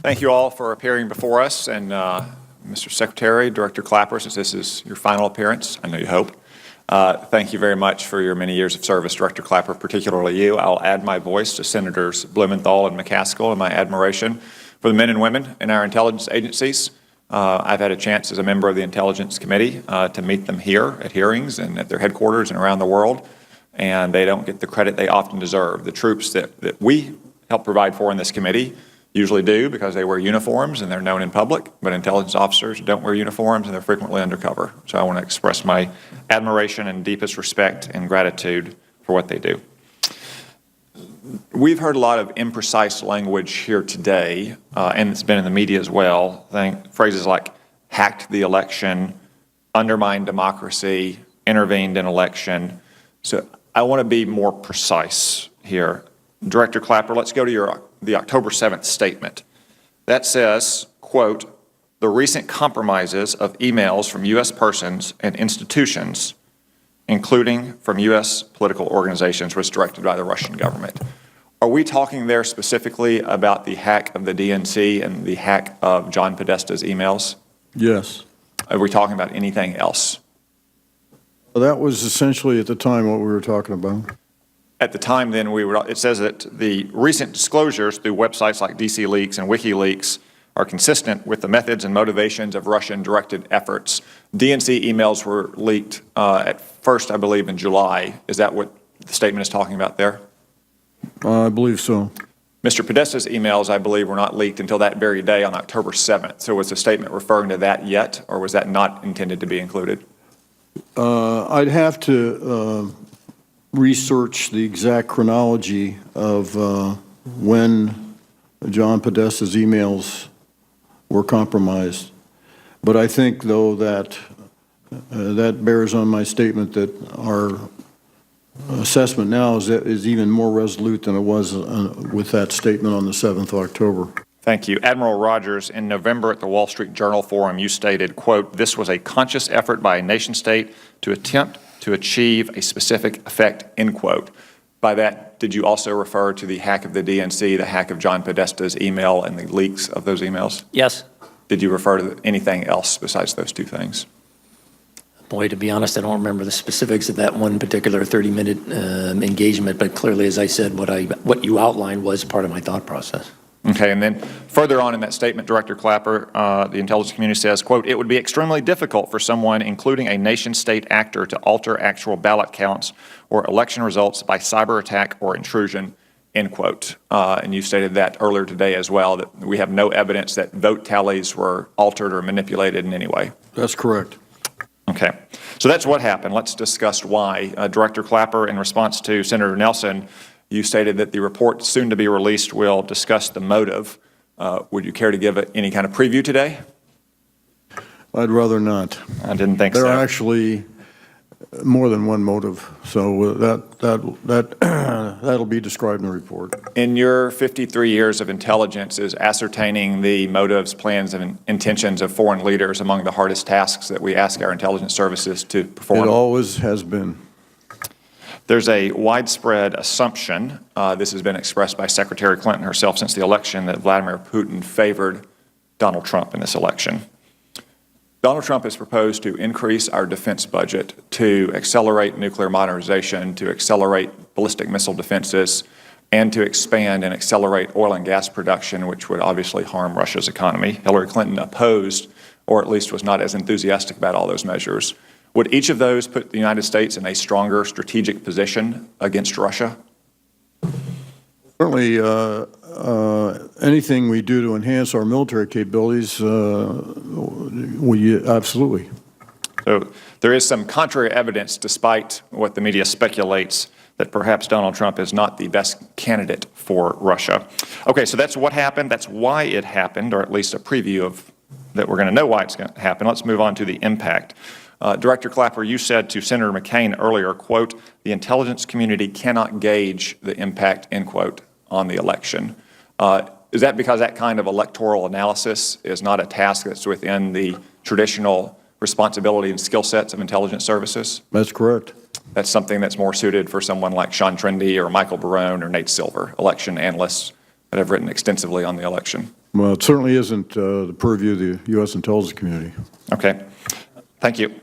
Thank you all for appearing before us, and Mr. Secretary, Director Clapper, since this is your final appearance, I know you hope. Thank you very much for your many years of service, Director Clapper, particularly you. I'll add my voice to Senators Blumenthal and McCaskill and my admiration for the men and women in our intelligence agencies. I've had a chance as a member of the Intelligence Committee to meet them here at hearings and at their headquarters and around the world, and they don't get the credit they often deserve. The troops that we help provide for in this committee usually do because they wear uniforms and they're known in public, but intelligence officers don't wear uniforms and they're frequently undercover. So I want to express my admiration and deepest respect and gratitude for what they do. We've heard a lot of imprecise language here today, and it's been in the media as well. Phrases like hacked the election, undermined democracy, intervened in election. So I want to be more precise here. Director Clapper, let's go to the October 7th statement. That says, quote, the recent compromises of emails from U.S. persons and institutions, including from U.S. political organizations, was directed by the Russian government. Are we talking there specifically about the hack of the DNC and the hack of John Podesta's emails? Yes. Are we talking about anything else? Well, that was essentially at the time what we were talking about. At the time, then, it says that the recent disclosures through websites like DC Leaks and WikiLeaks are consistent with the methods and motivations of Russian-directed efforts. DNC emails were leaked at first, I believe, in July. Is that what the statement is talking about there? I believe so. Mr. Podesta's emails, I believe, were not leaked until that very day on October 7th. So was the statement referring to that yet, or was that not intended to be included? I'd have to research the exact chronology of when John Podesta's emails were compromised. But I think, though, that that bears on my statement that our assessment now is even more resolute than it was with that statement on the 7th of October. Thank you. Admiral Rogers, in November at the Wall Street Journal Forum, you stated, quote, this was a conscious effort by a nation state to attempt to achieve a specific effect, end quote. By that, did you also refer to the hack of the DNC, the hack of John Podesta's email, and the leaks of those emails? Yes. Did you refer to anything else besides those two things? Boy, to be honest, I don't remember the specifics of that one particular 30-minute engagement, but clearly, as I said, what you outlined was part of my thought process. Okay, and then further on in that statement, Director Clapper, the intelligence community says, quote, it would be extremely difficult for someone, including a nation-state actor, to alter actual ballot counts or election results by cyber attack or intrusion, end quote. And you stated that earlier today as well, that we have no evidence that vote tallies were altered or manipulated in any way. That's correct. Okay, so that's what happened. Let's discuss why. Director Clapper, in response to Senator Nelson, you stated that the report soon to be released will discuss the motive. Would you care to give any kind of preview today? I'd rather not. I didn't think so. There are actually more than one motive, so that'll be described in the report. In your 53 years of intelligence, is ascertaining the motives, plans, and intentions of foreign leaders among the hardest tasks that we ask our intelligence services to perform? It always has been. There's a widespread assumption, this has been expressed by Secretary Clinton herself since the election, that Vladimir Putin favored Donald Trump in this election. Donald Trump has proposed to increase our defense budget, to accelerate nuclear modernization, to accelerate ballistic missile defenses, and to expand and accelerate oil and gas production, which would obviously harm Russia's economy. Hillary Clinton opposed, or at least was not as enthusiastic about all those measures. Would each of those put the United States in a stronger strategic position against Russia? Certainly, anything we do to enhance our military capabilities, absolutely. So there is some contrary evidence, despite what the media speculates, that perhaps Donald Trump is not the best candidate for Russia. Okay, so that's what happened. That's why it happened, or at least a preview of that we're going to know why it's going to happen. Let's move on to the impact. Director Clapper, you said to Senator McCain earlier, quote, the intelligence community cannot gauge the impact, end quote, on the election. Is that because that kind of electoral analysis is not a task that's within the traditional responsibility and skill sets of intelligence services? That's correct. That's something that's more suited for someone like Sean Trendy or Michael Barone or Nate Silver, election analysts that have written extensively on the election. Well, it certainly isn't the purview of the U.S. intelligence community. Okay. Thank you.